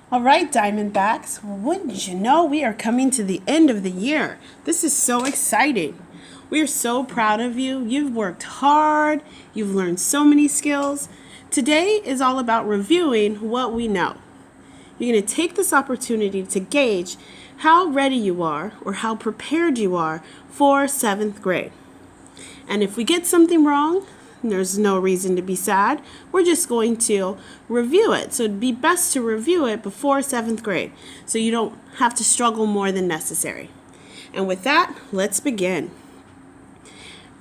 All right, Diamondbacks. Wouldn't you know we are coming to the end of the year? This is so exciting. We are so proud of you. You've worked hard. You've learned so many skills. Today is all about reviewing what we know. You're going to take this opportunity to gauge how ready you are or how prepared you are for 7th grade. And if we get something wrong, there's no reason to be sad. We're just going to review it. So it'd be best to review it before 7th grade so you don't have to struggle more than necessary. And with that, let's begin.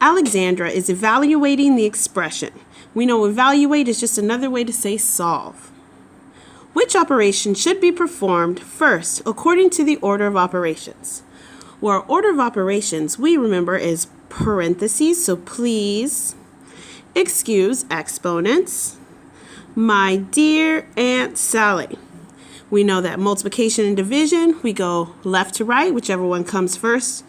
Alexandra is evaluating the expression. We know evaluate is just another way to say solve. Which operation should be performed first according to the order of operations? Well, our order of operations, we remember, is parentheses, so please excuse exponents, my dear Aunt Sally. We know that multiplication and division, we go left to right, whichever one comes first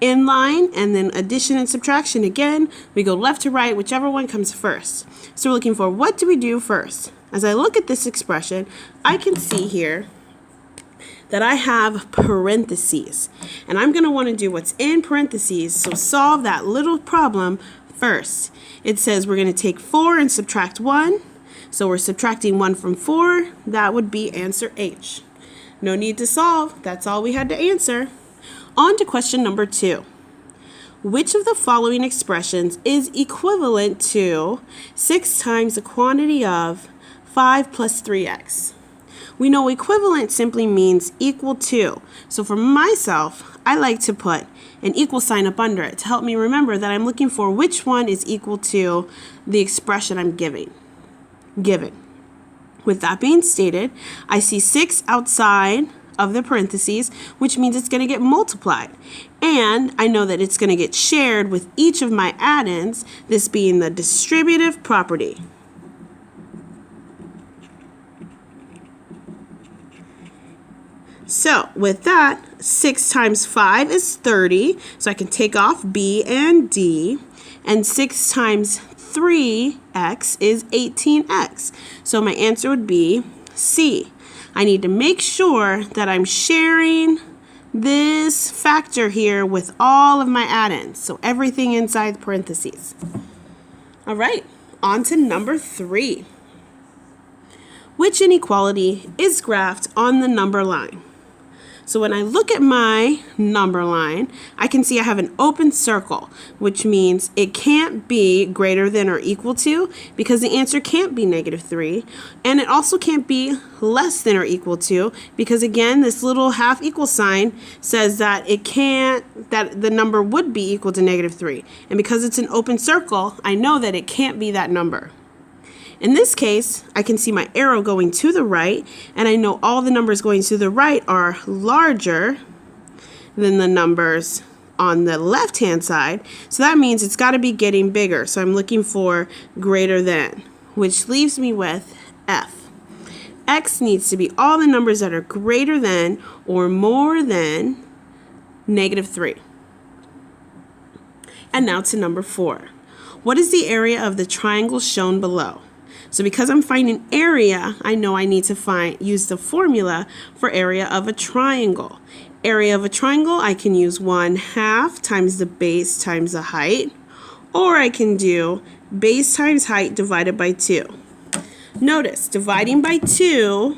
in line, and then addition and subtraction, again, we go left to right, whichever one comes first. So we're looking for what do we do first? As I look at this expression, I can see here that I have parentheses, and I'm going to want to do what's in parentheses, so solve that little problem first. It says we're going to take 4 and subtract 1, so we're subtracting 1 from 4. That would be answer H. No need to solve. That's all we had to answer. On to question number 2. Which of the following expressions is equivalent to 6 times the quantity of 5 plus 3x? We know equivalent simply means equal to. So for myself, I like to put an equal sign up under it to help me remember that I'm looking for which one is equal to the expression I'm given. With that being stated, I see 6 outside of the parentheses, which means it's going to get multiplied. And I know that it's going to get shared with each of my add-ins, this being the distributive property. So with that, 6 times 5 is 30, so I can take off B and D, and 6 times 3x is 18x. So my answer would be C. I need to make sure that I'm sharing this factor here with all of my add-ins, so everything inside the parentheses. All right, on to number 3. Which inequality is graphed on the number line? So when I look at my number line, I can see I have an open circle, which means it can't be greater than or equal to, because the answer can't be -3. And it also can't be less than or equal to, because again, this little half equal sign says that that the number would be equal to -3. And because it's an open circle, I know that it can't be that number. In this case, I can see my arrow going to the right, and I know all the numbers going to the right are larger than the numbers on the left-hand side. So that means it's got to be getting bigger. So I'm looking for greater than, which leaves me with F. X needs to be all the numbers that are greater than or more than -3. And now to number 4. What is the area of the triangle shown below? So because I'm finding area, I know I need to use the formula for area of a triangle. Area of a triangle, I can use 1/2 times the base times the height, or I can do base times height divided by 2. Notice, dividing by 2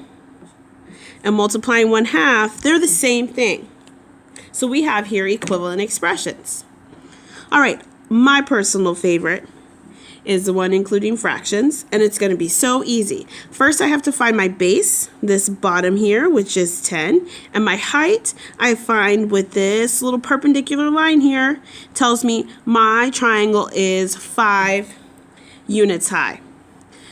and multiplying 1/2, they're the same thing. So we have here equivalent expressions. All right, my personal favorite is the one including fractions, and it's going to be so easy. First, I have to find my base, this bottom here, which is 10, and my height I find with this little perpendicular line here, tells me my triangle is 5 units high.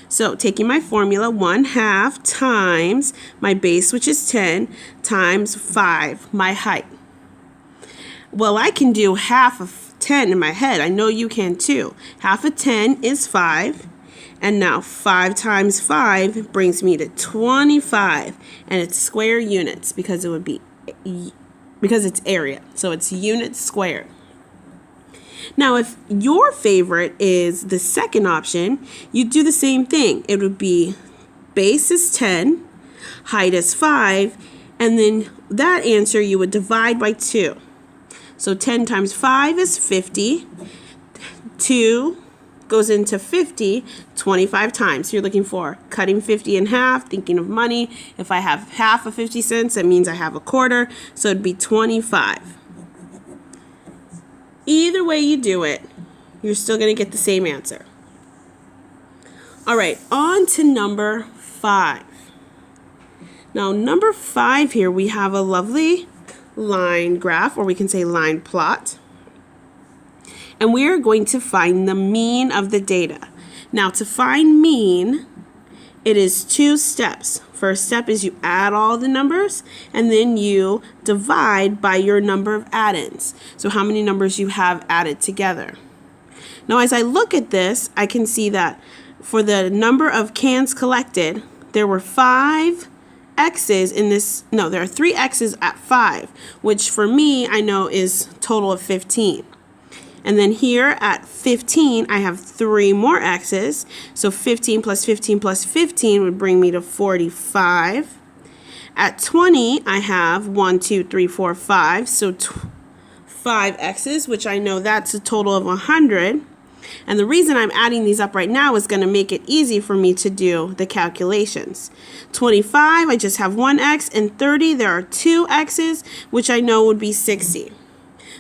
So taking my formula, 1/2 times my base, which is 10, times 5, my height. Well, I can do half of 10 in my head. I know you can too. Half of 10 is 5. And now 5 times 5 brings me to 25. And it's square units because it's area. So it's units squared. Now, if your favorite is the second option, you do the same thing. It would be base is 10. height is 5, and then that answer you would divide by 2. So 10 times 5 is 50. 2 goes into 50 25 times. So you're looking for cutting 50 in half, thinking of money. If I have half of 50 cents, that means I have a quarter. So it'd be 25. Either way you do it, you're still going to get the same answer. All right, on to number 5. Now, number 5 here, we have a lovely line graph, or we can say line plot. And we are going to find the mean of the data. Now, to find mean, it is 2 steps. First step is you add all the numbers, and then you divide by your number of add-ins. So how many numbers you have added together. Now, as I look at this, I can see that for the number of cans collected, there were 5 X's in this. No, there are 3 X's at 5, which for me, I know is total of 15. And then here at 15, I have 3 more X's. So 15 plus 15 plus 15 would bring me to 45. At 20, I have 1, 2, 3, 4, 5. So 5 X's, which I know that's a total of 100. And the reason I'm adding these up right now is going to make it easy for me to do the calculations. 25, I just have 1 X, and 30, there are 2 X's, which I know would be 60.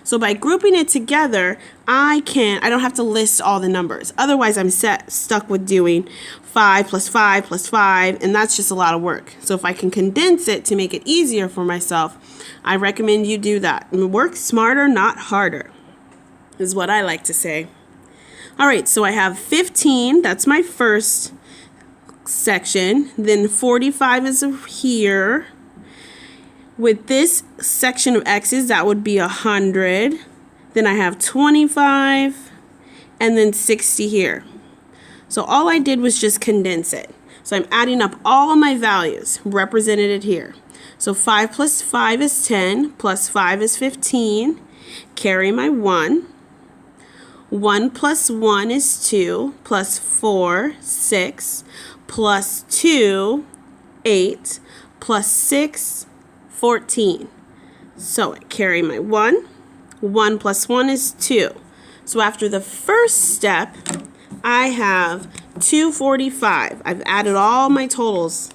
So by grouping it together, I don't have to list all the numbers. Otherwise, I'm stuck with doing 5 plus 5 plus 5, and that's just a lot of work. So if I can condense it to make it easier for myself, I recommend you do that. And work smarter, not harder, is what I like to say. All right, so I have 15. That's my first section. Then 45 is here. With this section of X's, that would be 100. Then I have 25, and then 60 here. So all I did was just condense it. So I'm adding up all of my values, represented here. So 5 plus 5 is 10, plus 5 is 15. Carry my 1. 1 plus 1 is 2, plus 4, 6, plus 2, 8, plus 6, 14. So I carry my 1. 1 plus 1 is 2. So after the first step, I have 245. I've added all my totals,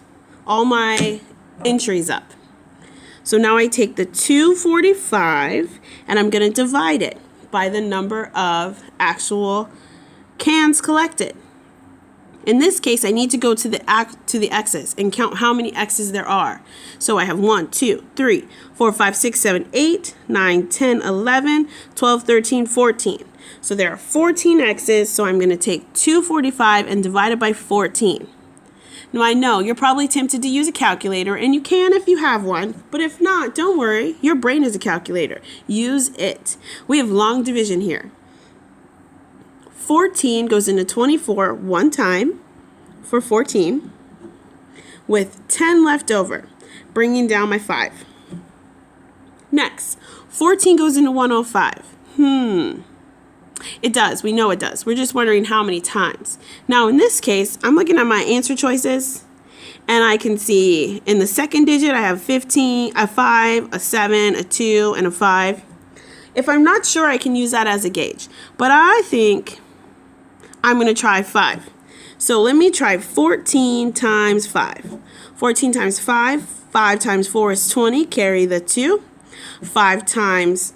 all my entries up. So now I take the 245 and I'm going to divide it by the number of actual cans collected. In this case, I need to go to the X's and count how many X's there are. So I have 1, 2, 3, 4, 5, 6, 7, 8, 9, 10, 11, 12, 13, 14. So there are 14 X's, so I'm going to take 245 and divide it by 14. Now I know you're probably tempted to use a calculator, and you can if you have one, but if not, don't worry. Your brain is a calculator. Use it. We have long division here. 14 goes into 24 one time for 14, with 10 left over, bringing down my 5. Next, 14 goes into 105. It does. We know it does. We're just wondering how many times. Now, in this case, I'm looking at my answer choices, and I can see in the second digit, I have 15, a 5, a 7, a 2, and a 5. If I'm not sure, I can use that as a gauge. But I think I'm going to try 5. So let me try 14 times 5. 14 times 5. 5 times 4 is 20. Carry the 2. 5 times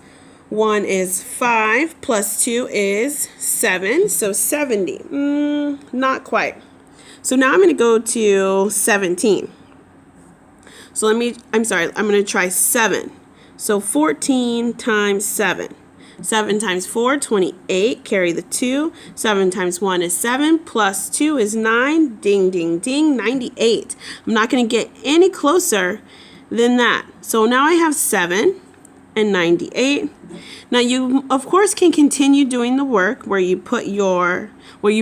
1 is 5. Plus 2 is 7. So 70. Not quite. So now I'm going to go to 17. So I'm going to try 7. So 14 times 7. 7 times 4, 28. Carry the 2. 7 times 1 is 7. Plus 2 is 9. Ding, ding, ding. 98. I'm not going to get any closer than that. So now I have 7 and 98. Now you, of course, can continue doing the work where you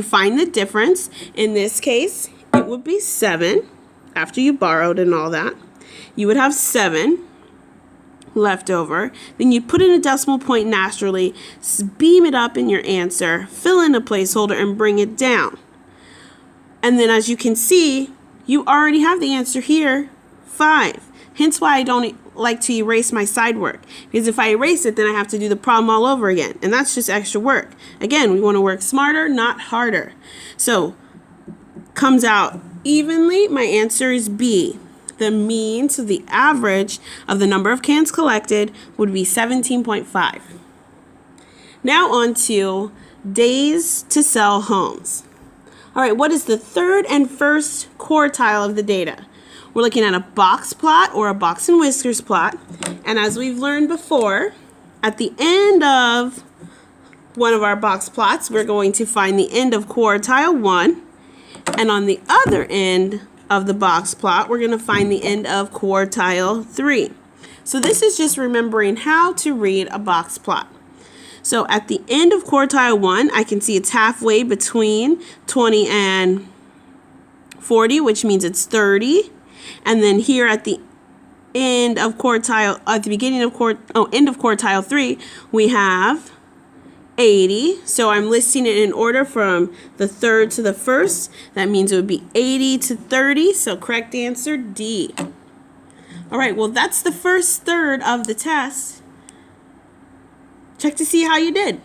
find the difference. In this case, it would be 7 after you borrowed and all that. You would have 7 left over. Then you put in a decimal point naturally, beam it up in your answer, fill in a placeholder, and bring it down. And then as you can see, you already have the answer here 5. Hence why I don't like to erase my side work, because if I erase it, then I have to do the problem all over again, and that's just extra work. Again, we want to work smarter, not harder. So, comes out evenly. My answer is B. The mean, so the average of the number of cans collected would be 17.5. Now on to days to sell homes. All right, what is the third and first quartile of the data? We're looking at a box plot or a box and whiskers plot. And as we've learned before, at the end of one of our box plots, we're going to find the end of quartile 1. And on the other end of the box plot, we're going to find the end of quartile 3. So this is just remembering how to read a box plot. So at the end of quartile 1, I can see it's halfway between 20 and 40, which means it's 30. And then here at the end of quartile, at the beginning of end of quartile 3, we have 80. So I'm listing it in order from the third to the first. That means it would be 80 to 30. So correct answer D. All right, well, that's the first third of the test. Check to see how you did.